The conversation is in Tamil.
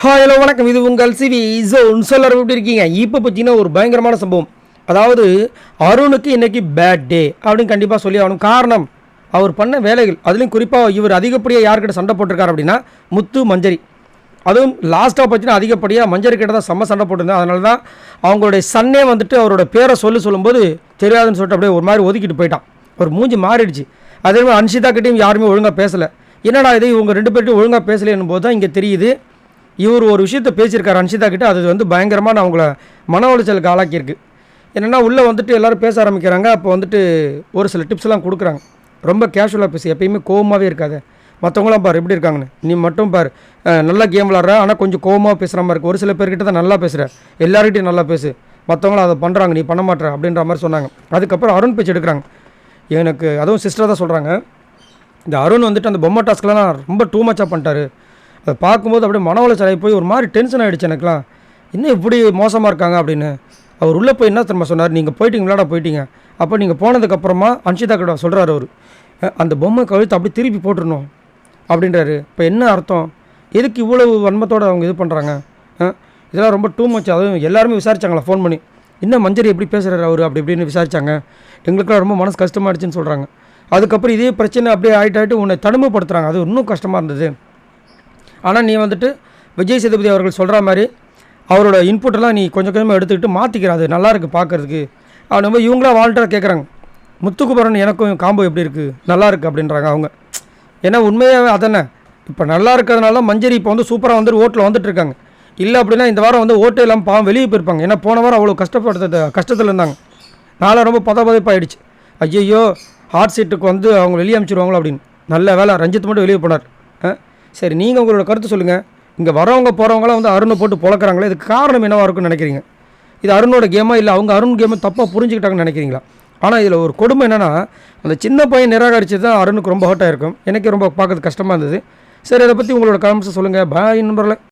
ஹலோ வணக்கம். இது உங்கள் சிவி ஜோன். சொல்லர் எப்படி இருக்கீங்க? இப்போ பார்த்தீங்கன்னா ஒரு பயங்கரமான சம்பவம். அதாவது அருணுக்கு இன்றைக்கி பேட் டே அப்படின்னு கண்டிப்பாக சொல்லி ஆகணும். காரணம், அவர் பண்ண வேலைகள். அதுலேயும் குறிப்பாக இவர் அதிகப்படியாக யார்கிட்ட சண்டை போட்டிருக்காரு அப்படின்னா முத்து மஞ்சரி. அதுவும் லாஸ்ட்டாக பார்த்தீங்கன்னா அதிகப்படியாக மஞ்சரி கிட்ட தான் செம்ம சண்டை போட்டிருந்தேன். அதனால தான் அவங்களுடைய சன்னே வந்துட்டு அவரோட பேரை சொல்லும்போது தெரியாதுன்னு சொல்லிட்டு அப்படியே ஒரு மாதிரி ஒதுக்கிட்டு போயிட்டான். ஒரு மூஞ்சி மாறிடுச்சு. அதே மாதிரி அன்ஷிதா கிட்டையும் யாருமே ஒழுங்காக பேசலை. என்னடா இது இவங்க ரெண்டு பேர்ட்டையும் ஒழுங்காக பேசலைன்னும் போது தான் இங்கே தெரியுது இவர் ஒரு விஷயத்தை பேசியிருக்காரு அன்ஷிதா கிட்ட. அது வந்து பயங்கரமாக அவங்கள மன உளைச்சலுக்கு ஆளாக்கியிருக்கு. என்னென்னா உள்ளே வந்துட்டு எல்லோரும் பேச ஆரம்பிக்கிறாங்க. அப்போ வந்துட்டு ஒரு சில டிப்ஸ்லாம் கொடுக்குறாங்க. ரொம்ப கேஷுவலாக பேசி, எப்பயுமே கோவமாகவே இருக்காது. மற்றவங்களாம் பாரு எப்படி இருக்காங்கன்னு, நீ மட்டும் பாரு நல்லா கேம் விளாட்ற, ஆனால் கொஞ்சம் கோவமாக பேசுகிற மாதிரி இருக்குது. ஒரு சில பேர்கிட்ட தான் நல்லா பேசுகிற, எல்லார்கிட்டையும் நல்லா பேசு, மற்றவங்களும் அதை பண்ணுறாங்க, நீ பண்ண மாட்டேற அப்படின்ற மாதிரி சொன்னாங்க. அதுக்கப்புறம் அருண் பேச்சு எடுக்கிறாங்க. எனக்கு அதுவும் சிஸ்டர் தான் சொல்கிறாங்க, இந்த அருண் வந்துட்டு அந்த பொம்மை டாஸ்க்லாம் ரொம்ப டூ மச்சாக பண்ணிட்டாரு. அதை பார்க்கும்போது அப்படியே மன உளைச்சலாகி போய் ஒரு மாதிரி டென்ஷன் ஆகிடுச்சு எனக்குலாம். இன்னும் இப்படி மோசமாக இருக்காங்க அப்படின்னு. அவர் உள்ளே போய் என்ன திரும்ப சொன்னார், நீங்கள் போயிட்டீங்க விளையாட போயிட்டீங்க. அப்போ நீங்கள் போனதுக்கப்புறமா அன்ஷிதா கிட்ட சொல்கிறாரு அவர், அந்த பொம்மை கழுத்து அப்படி திருப்பி போட்டுருணும் அப்படின்றாரு. இப்போ என்ன அர்த்தம்? எதுக்கு இவ்வளவு வன்மத்தோடு அவங்க இது பண்ணுறாங்க? இதெல்லாம் ரொம்ப டூ மச். அதுவும் எல்லாருமே விசாரிச்சாங்களா ஃபோன் பண்ணி, இன்னும் மஞ்சரி எப்படி பேசுகிறாரு அவர் அப்படி இப்படின்னு விசாரித்தாங்க. எங்களுக்குலாம் ரொம்ப மனசு கஷ்டமாகிடுச்சின்னு சொல்கிறாங்க. அதுக்கப்புறம் இதே பிரச்சனை அப்படியே ஆகிட்டு உன்னை தனிமைப்படுத்துகிறாங்க. அது இன்னும் கஷ்டமாக இருந்தது. ஆனால் நீ வந்துட்டு விஜய் சேதுபதி அவர்கள் சொல்கிற மாதிரி அவரோட இன்புட்டெல்லாம் நீ கொஞ்சம் கொஞ்சமாக எடுத்துக்கிட்டு மாற்றிக்கிறாது, நல்லா இருக்குது பார்க்குறதுக்கு. நம்ம இவங்களாம் வால்டராக கேட்குறாங்க, முத்துக்குமரன் எனக்கும் காம்போ எப்படி இருக்குது, நல்லா இருக்குது அப்படின்றாங்க அவங்க. ஏன்னா உண்மையாகவே அதென்ன இப்போ நல்லா இருக்கிறதுனால மஞ்சரி இப்போ வந்து சூப்பராக வந்துட்டு ஓட்டில் வந்துட்டுருக்காங்க. இல்லை அப்படின்னா இந்த வாரம் வந்து ஓட்டே இல்லாமல் பாவம் வெளியே போயிருப்பாங்க. ஏன்னா போன வாரம் அவ்வளோ கஷ்டத்தில் இருந்தாங்க. நாளை ரொம்ப பதப்பதிப்பாயிடுச்சு. ஐயோ ஹாட் சீட்டுக்கு வந்து அவங்க வெளியே அனுப்பிச்சிடுவாங்களோ அப்படின்னு. நல்ல வேலை ரஞ்சித் மட்டும் வெளியே போனார். சரி, நீங்கள் உங்களோட கருத்து சொல்லுங்கள். இங்கே வரவங்க போகிறவங்களாம் வந்து அருணை போட்டு பொழக்கிறாங்களே, இதுக்கு காரணம் என்னவாக இருக்குன்னு நினைக்கிறீங்க? இது அருணோட கேமா, இல்லை அவங்க அருண் கேமை தப்பாக புரிஞ்சுக்கிட்டாங்கன்னு நினைக்கிறீங்களா? ஆனால் இதில் ஒரு கொடுமை என்னென்னா, அந்த சின்ன பையன் நிராகரித்து தான் அருணுக்கு ரொம்ப ஹர்ட்டாக இருக்கும். எனக்கு ரொம்ப பார்க்கறது கஷ்டமாக இருந்தது. சரி, அதை பற்றி உங்களோட கமெண்ட்ஸை சொல்லுங்கள். பாய் நண்பர்களே.